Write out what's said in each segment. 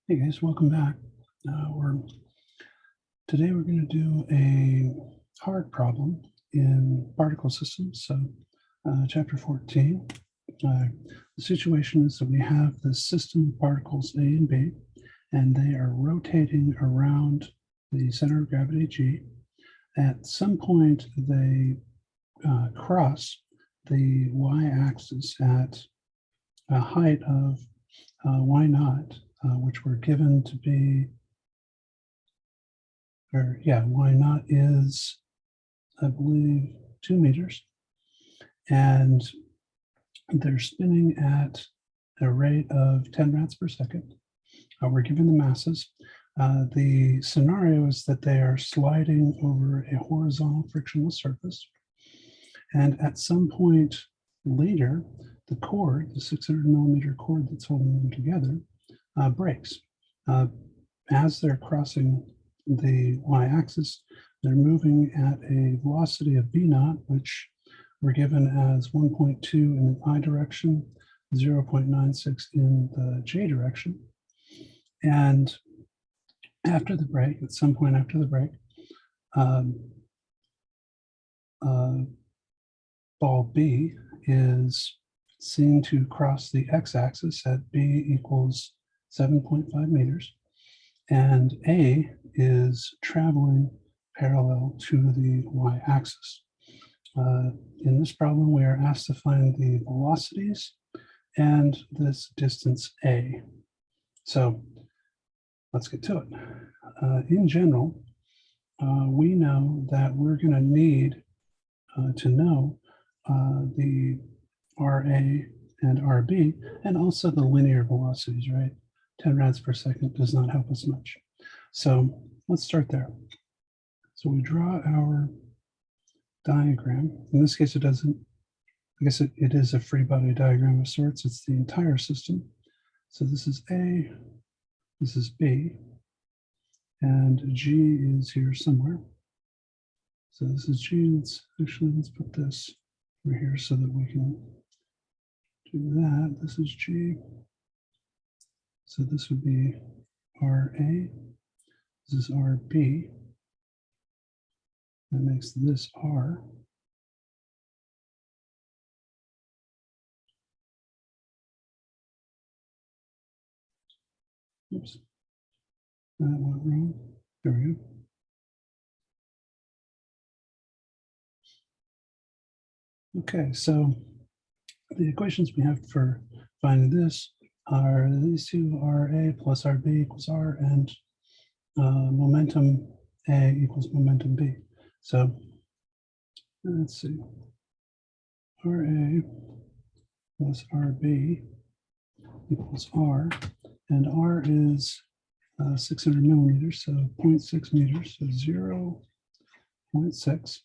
Hey guys, welcome back. Today we're going to do a hard problem in particle systems. So, chapter 14. The situation is that we have this system of particles A and B, and they are rotating around the center of gravity G. At some point, they cross the y-axis at a height of y naught, which we're given to be, y naught is, I believe, 2 meters. And they're spinning at a rate of 10 radians per second. We're given the masses. The scenario is that they are sliding over a horizontal frictionless surface. And at some point later, the cord, the 600 millimeter cord that's holding them together, breaks. As they're crossing the y-axis, they're moving at a velocity of b naught, which we're given as 1.2 in the I direction, 0.96 in the j direction. And after the break, at some point after the break, ball B is seen to cross the x-axis at b equals 7.5 meters. And A is traveling parallel to the y-axis. In this problem, we are asked to find the velocities and this distance A. So let's get to it. In general, we know that we're going to need to know the RA and RB, and also the linear velocities, right? 10 radians per second does not help us much. So let's start there. So we draw our diagram. In this case, it doesn't, I guess it is a free body diagram of sorts. It's the entire system. So this is A, this is B, and G is here somewhere. So this is G. Let's put this over here so that we can do that. This is G. So this would be RA, this is RB, that makes this R. Oops, that went wrong. There we go. Okay, so the equations we have for finding this are these two, RA plus RB equals R, and momentum A equals momentum B. So let's see, RA plus RB equals R, and R is 600 millimeters, so 0.6 meters, so 0.6,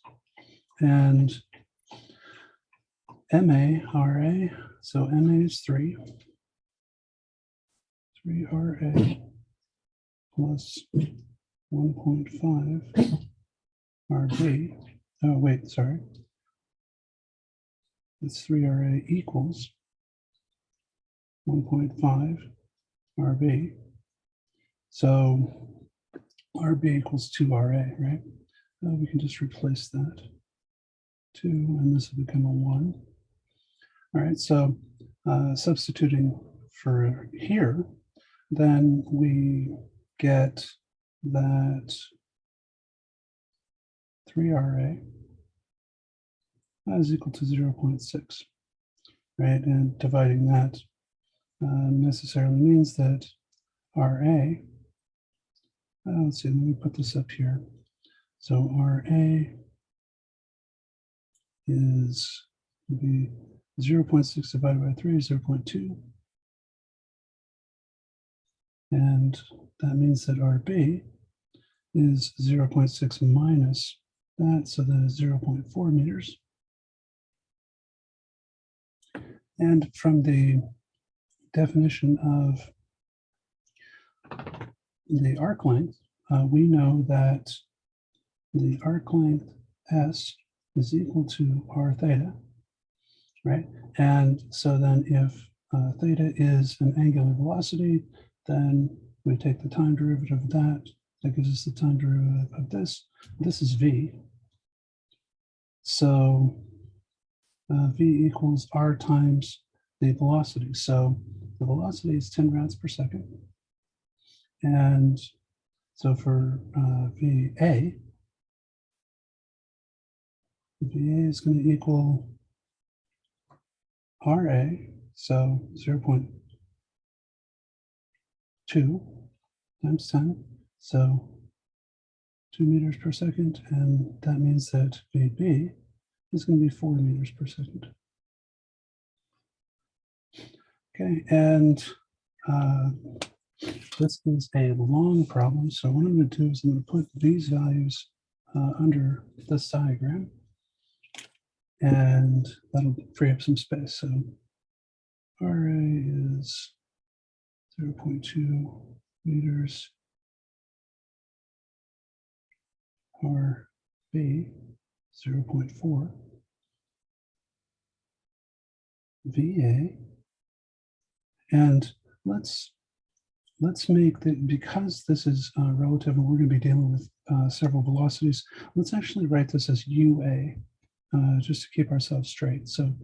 and MA, RA, so MA is 3 RA plus 1.5 RB. Oh, wait, sorry. It's 3 RA equals 1.5 RB. So RB equals 2 RA, right? We can just replace that. 2, and this will become a 1. All right, so substituting for here, then we get that 3 RA is equal to 0.6, right? And dividing that necessarily means that RA, let's see, let me put this up here. So RA is be 0.6 divided by 3 is 0.2. And that means that RB is 0.6 minus that, so that is 0.4 meters. And from the definition of the arc length, we know that the arc length S is equal to R theta, right? And so then if theta is an angular velocity, then we take the time derivative of that. That gives us the time derivative of this. This is v. So v equals r times the velocity. So the velocity is 10 rads per second. And so for VA is going to equal RA, so 0.2 times 10, so 2 meters per second, and that means that VB is going to be 4 meters per second. Okay, and this is a long problem, so what I'm going to do is I'm going to put these values under this diagram, and that'll free up some space. So RA is 0.2 meters, RB 0.4, VA, and let's make that, because this is relative and we're going to be dealing with several velocities, let's actually write this as UA, just to keep ourselves straight. So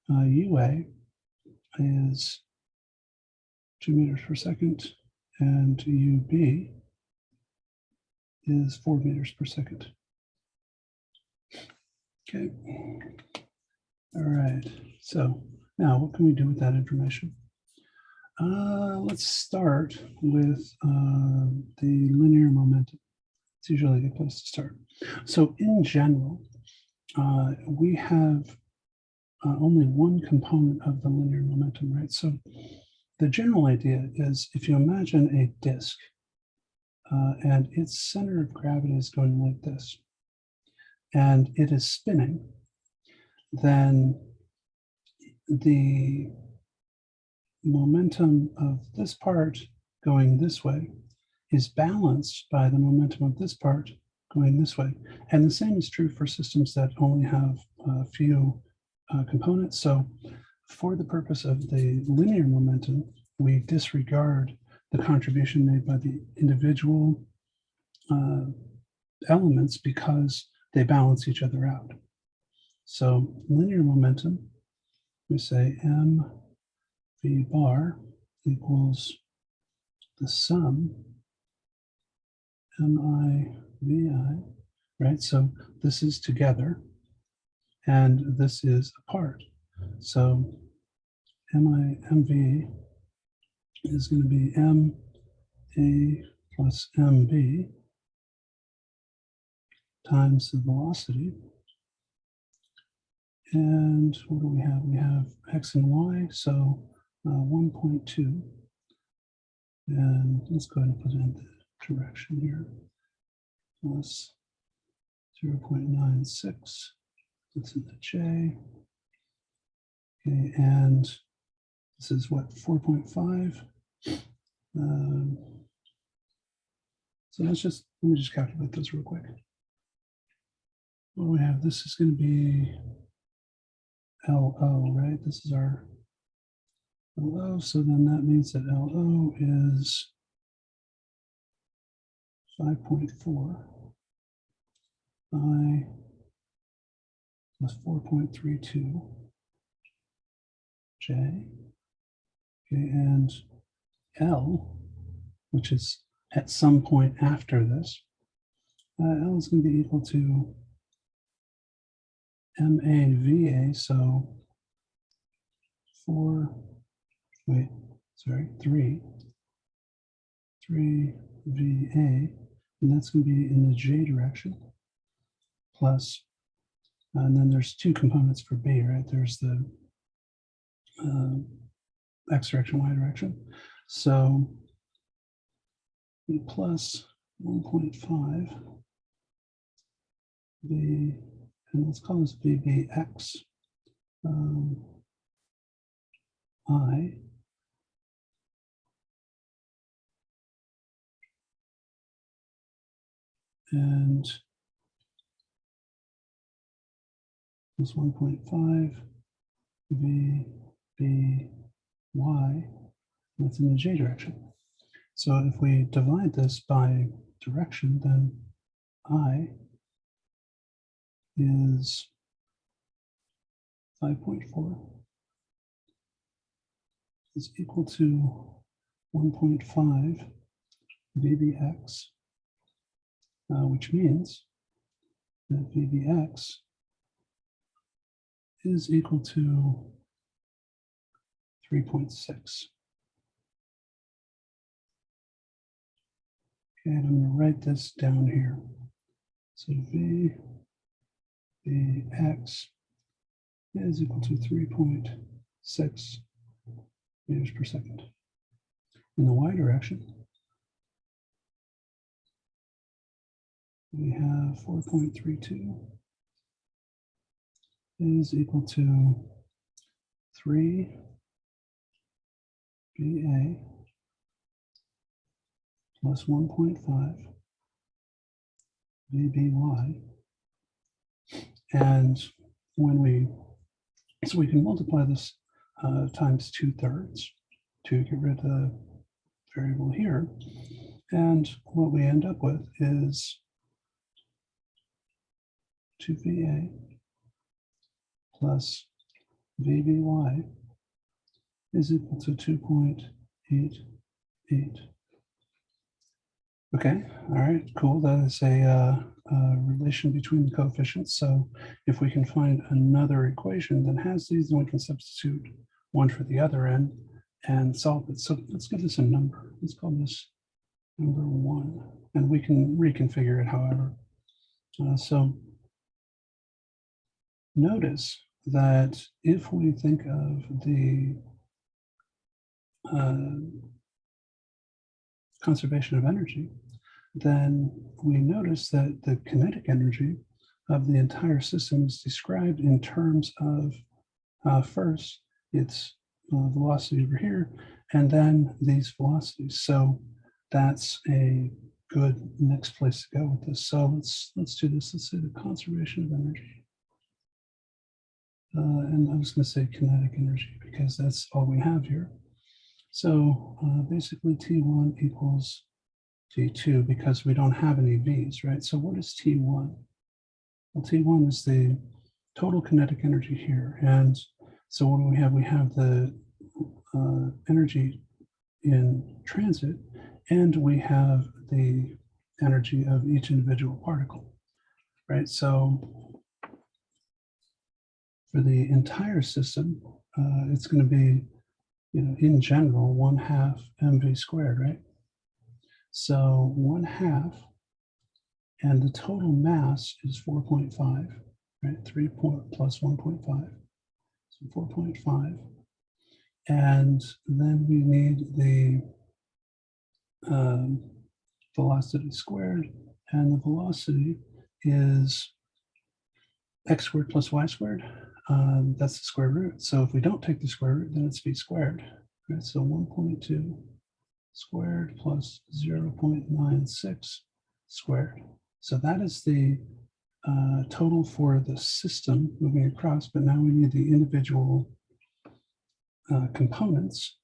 UA is 2 meters per second, and UB is 4 meters per second. Okay. All right. So now what can we do with that information? Let's start with the linear momentum. It's usually a good place to start. So in general, we have only one component of the linear momentum, right? So the general idea is, if you imagine a disk and its center of gravity is going like this, and it is spinning, then the momentum of this part going this way is balanced by the momentum of this part going this way. And the same is true for systems that only have a few components. So for the purpose of the linear momentum, we disregard the contribution made by the individual elements because they balance each other out. So linear momentum, we say m v bar equals the sum mi vi, right? So this is together and this is apart. So mv is going to be ma plus mb times the velocity. And what do we have? We have x and y, so 1.2. And let's go ahead and put in the direction here. Plus 0.96. That's in the J. Okay, and this is what, 4.5. So let me just calculate those real quick. What do we have? This is going to be LO, right? This is our LO, so then that means that LO is 5.4 I plus 4.32 J. Okay, and L, which is at some point after this, L is going to be equal to MAVA, so 3 VA, and that's going to be in the J direction, plus, and then there's two components for B, right? There's the X direction, Y direction. So plus 1.5 V, and let's call this VBX I, and plus 1.5 VBY, that's in the J direction. So if we divide this by direction, then I is 5.4 is equal to 1.5 VBX, which means that VBX is equal to 3.6. Okay, and I'm going to write this down here. So VBX is equal to 3.6 meters per second. In the y direction, we have 4.32 is equal to 3 BA plus 1.5 VBY. And so we can multiply this times 2/3 to get rid of the variable here. And what we end up with is 2VA plus VBY is equal to 2.88. Okay, all right, cool. That is a relation between the coefficients. So if we can find another equation that has these, then we can substitute one for the other end and solve it. So let's give this a number. Let's call this number 1, and we can reconfigure it however. So notice that if we think of the conservation of energy, then we notice that the kinetic energy of the entire system is described in terms of first its velocity over here, and then these velocities. So that's a good next place to go with this. So let's do this. Let's say the conservation of energy. And I was going to say kinetic energy because that's all we have here. So basically T1 equals T2 because we don't have any V's, right? So what is T1? Well, T1 is the total kinetic energy here. And so what do we have? We have the energy in transit, and we have the energy of each individual particle, right? So for the entire system, it's going to be, in general, 1/2 mv squared, right? So 1/2, and the total mass is 4.5, right? 3 plus 1.5, so 4.5. And then we need the velocity squared, and the velocity is x squared plus y squared. That's the square root. So if we don't take the square root, then it's v squared, right? So 1.2 squared plus 0.96 squared. So that is the total for the system moving across, but now we need the individual components.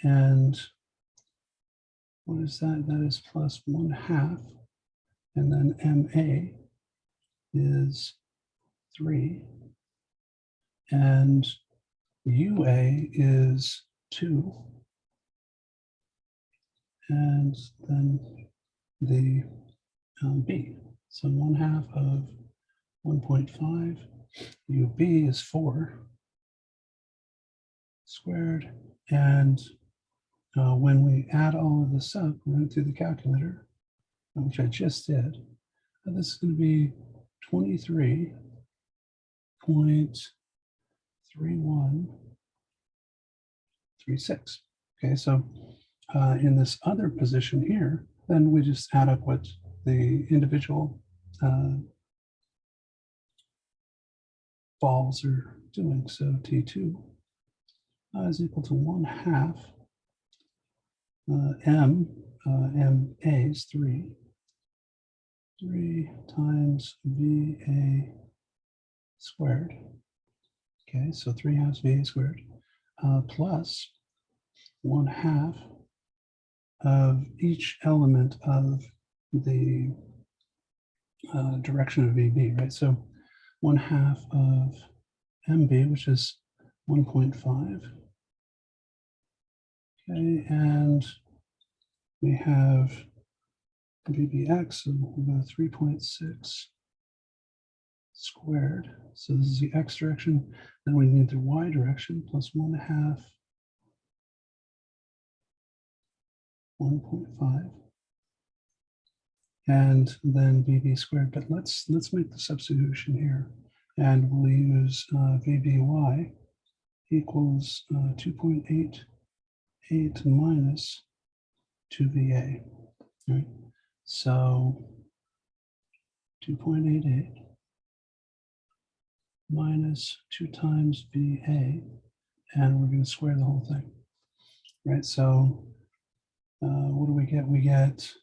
And what is that? That is plus 1/2. And then MA is 3. And UA is 2. And then the B. So 1/2 of 1.5. UB is 4 squared. And when we add all of this up, run through the calculator, which I just did, this is going to be 23.3136. Okay, so in this other position here, then we just add up what the individual balls are doing. So T2 is equal to 1/2 MA is 3 times VA squared. Okay, so 3/2 VA squared plus 1/2 of each element of the direction of VB, right? So 1/2 of MB, which is 1.5. Okay, and we have VBX, so we go 3.6 squared. So this is the X direction. Then we need the Y direction plus 1/2, 1.5. And then VB squared, but let's make the substitution here. And we'll use VBY equals 2.88 minus 2VA, right? So 2.88 minus 2 times VA, and we're going to square the whole thing, right? So what do we get? We get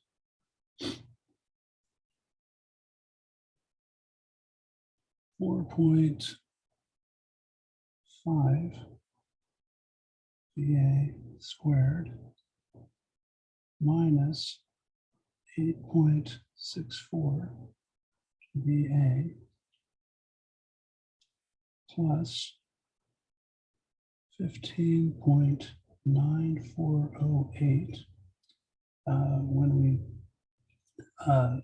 4.5 VA squared minus 8.64 VA plus 15.9408 when we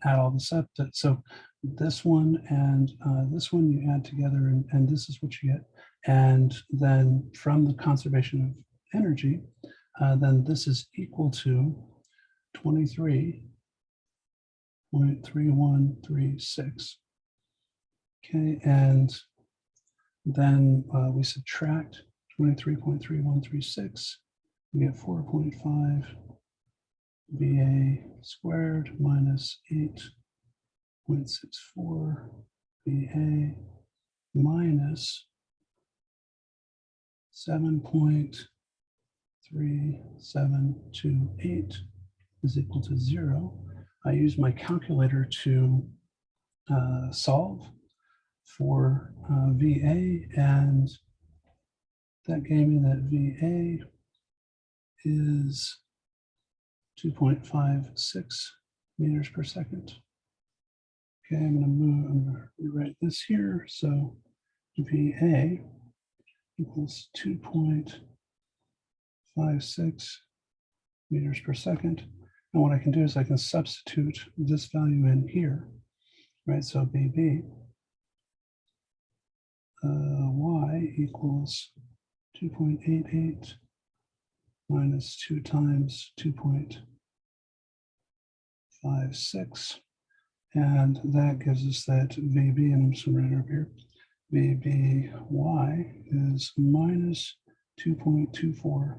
add all this up. So this one and this one you add together, and this is what you get. And then from the conservation of energy, then this is equal to 23.3136. Okay, and then we subtract 23.3136. We get 4.5 VA squared minus 8.64 VA minus 7.3728 is equal to 0. I use my calculator to solve for VA, and that gave me that VA is 2.56 meters per second. Okay, I'm going to rewrite this here. So VA equals 2.56 meters per second. And what I can do is I can substitute this value in here, right? So VB Y equals 2.88 minus 2 times 2.56. And that gives us that VB, and I'm just going to write it up here. VBY is minus 2.24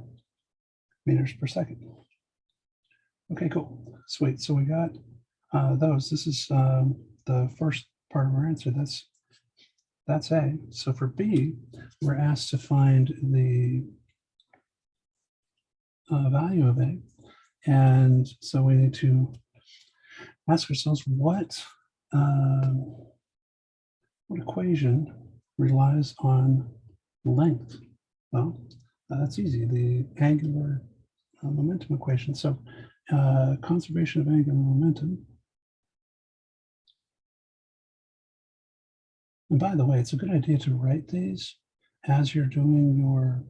meters per second. Okay, cool. Sweet. So we got those. This is the first part of our answer. That's A. So for B, we're asked to find the value of A. And so we need to ask ourselves what equation relies on length? Well, that's easy, the angular momentum equation. So conservation of angular momentum. And by the way, it's a good idea to write these as you're doing your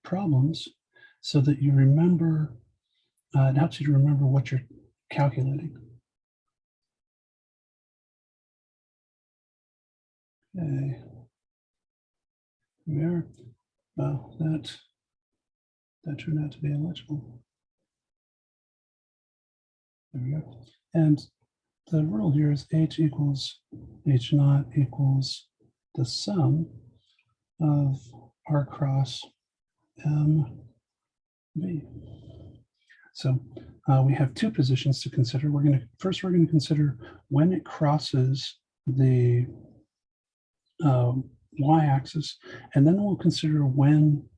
problems so that you remember, it helps you to remember what you're calculating. Okay, here we are. Well, that turned out to be illegible. There we go. And the rule here is H equals H naught equals the sum of R cross MV. So we have two positions to consider. First we're going to consider when it crosses the y-axis, and then we'll consider when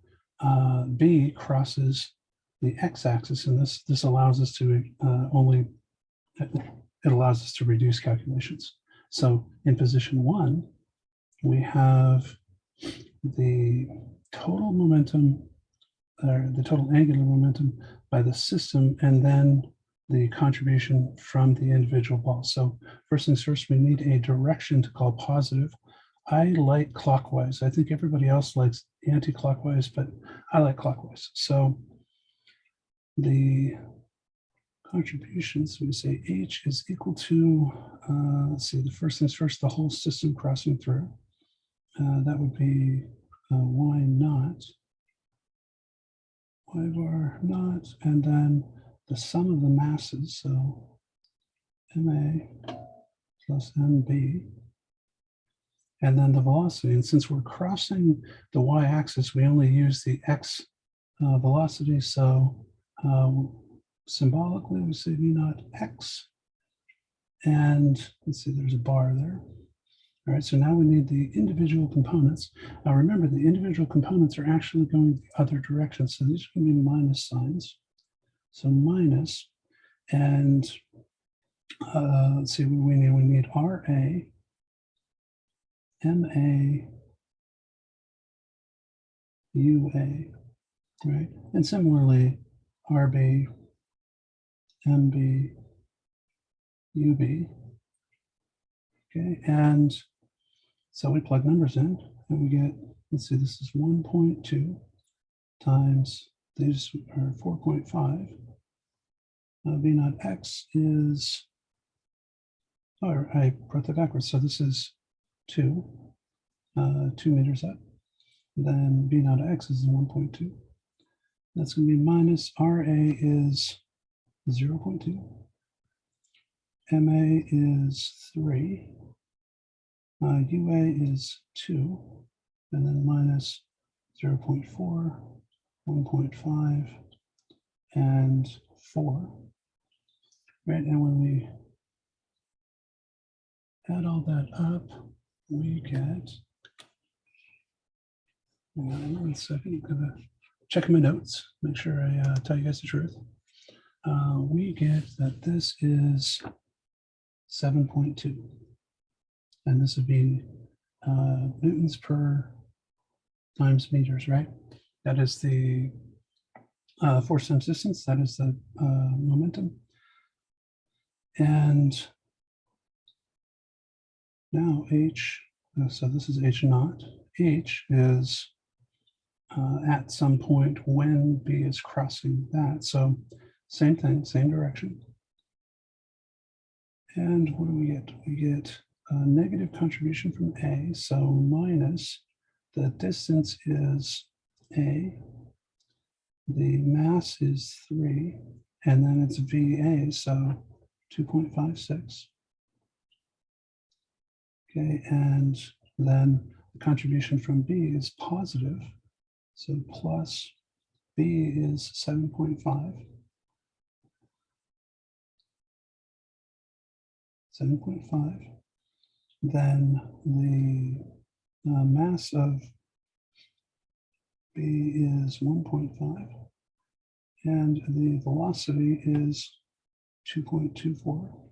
B crosses the x-axis, and this allows us to it allows us to reduce calculations. So in position 1, we have the total momentum, or the total angular momentum by the system and then the contribution from the individual balls. So first things first, we need a direction to call positive. I like clockwise. I think everybody else likes anti-clockwise, but I like clockwise. So the contributions, we say H is equal to, let's see, the first things first, the whole system crossing through. That would be Y naught, Y bar naught, and then the sum of the masses, so MA plus MB, and then the velocity. And since we're crossing the y-axis, we only use the x velocity. So symbolically, we say v naught x. And let's see, there's a bar there. All right, so now we need the individual components. Now remember, the individual components are actually going the other direction. So these are going to be minus signs. So minus, and let's see what we need. We need RA, MA, UA, right? And similarly, RB, MB, UB. Okay, and so we plug numbers in and we get, let's see, this is 1.2 times, these are 4.5. V naught x is, oh, I wrote that backwards. So this is 2 meters up. Then V naught x is 1.2. That's going to be minus RA is 0.2. MA is 3. UA is 2. And then minus 0.4, 1.5, and 4. Right, and when we add all that up, we get, hang on 1 second, I'm gonna check my notes, make sure I tell you guys the truth. We get that this is 7.2, and this would be newtons per times meters, right? That is the force times distance, that is the momentum. And now H, so this is H naught. H is at some point when B is crossing that. So same thing, same direction. And what do we get? We get a negative contribution from A. So minus, the distance is A, the mass is 3, and then it's VA, so 2.56. Okay, and then the contribution from B is positive. So plus B is 7.5. 7.5. Then the mass of B is 1.5. And the velocity is 2.24.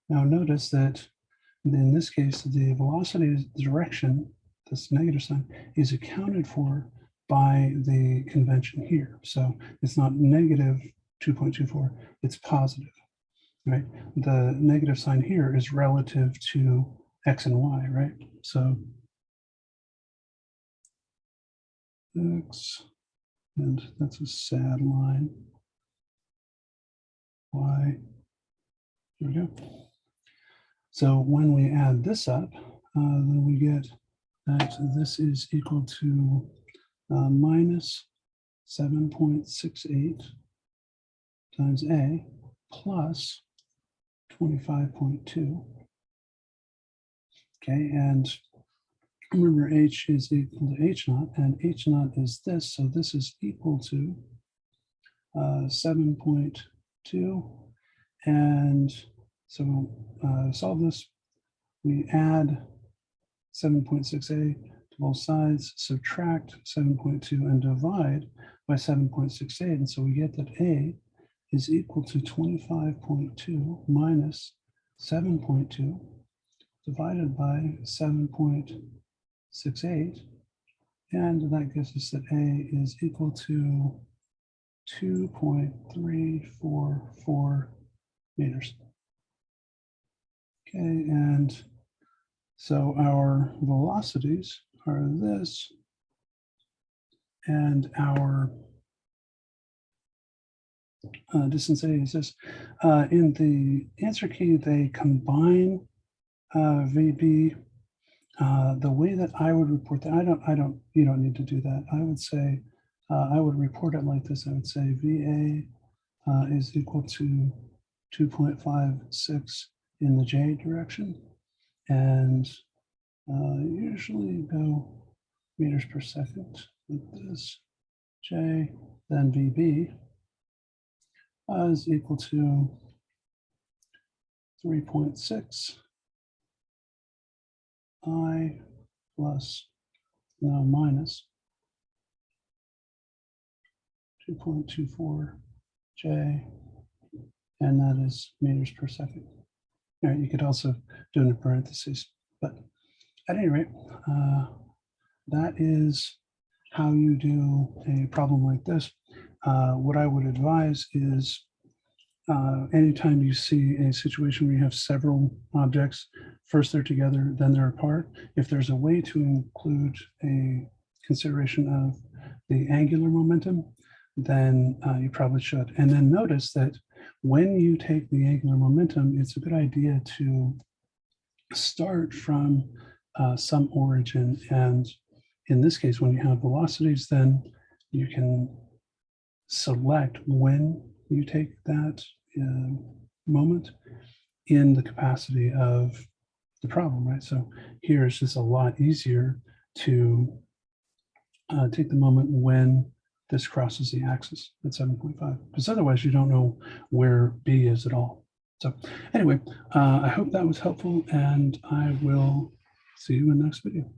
Now notice that in this case, the velocity direction, this negative sign, is accounted for by the convention here. So it's not negative 2.24, it's positive, right? The negative sign here is relative to X and Y, right? So X, and that's a sad line. Y, here we go. So when we add this up, then we get that this is equal to minus 7.68 times A plus 25.2. Okay, and remember H is equal to H naught, and H naught is this, so this is equal to 7.2, and so solve this, we add 7.6a to both sides, subtract 7.2 and divide by 7.68. And so we get that A is equal to 25.2 minus 7.2 divided by 7.68. And that gives us that A is equal to 2.344 meters. Okay, and so our velocities are this, and our distance A is this. In the answer key, they combine VB. The way that I would report that, you don't need to do that. I would say, I would report it like this. I would say VA is equal to 2.56 in the J direction, and usually go meters per second with this J, then VB is equal to 3.6 I plus, now minus 2.24 J, and that is meters per second. All right, you could also do it in parentheses, but at any rate, that is how you do a problem like this. What I would advise is anytime you see a situation where you have several objects, first they're together, then they're apart. If there's a way to include a consideration of the angular momentum, then you probably should. And then notice that when you take the angular momentum, it's a good idea to start from some origin. And in this case, when you have velocities, then you can select when you take that moment in the capacity of the problem, right? So here it's just a lot easier to take the moment when this crosses the axis at 7.5, because otherwise you don't know where B is at all. So anyway, I hope that was helpful, and I will see you in the next video.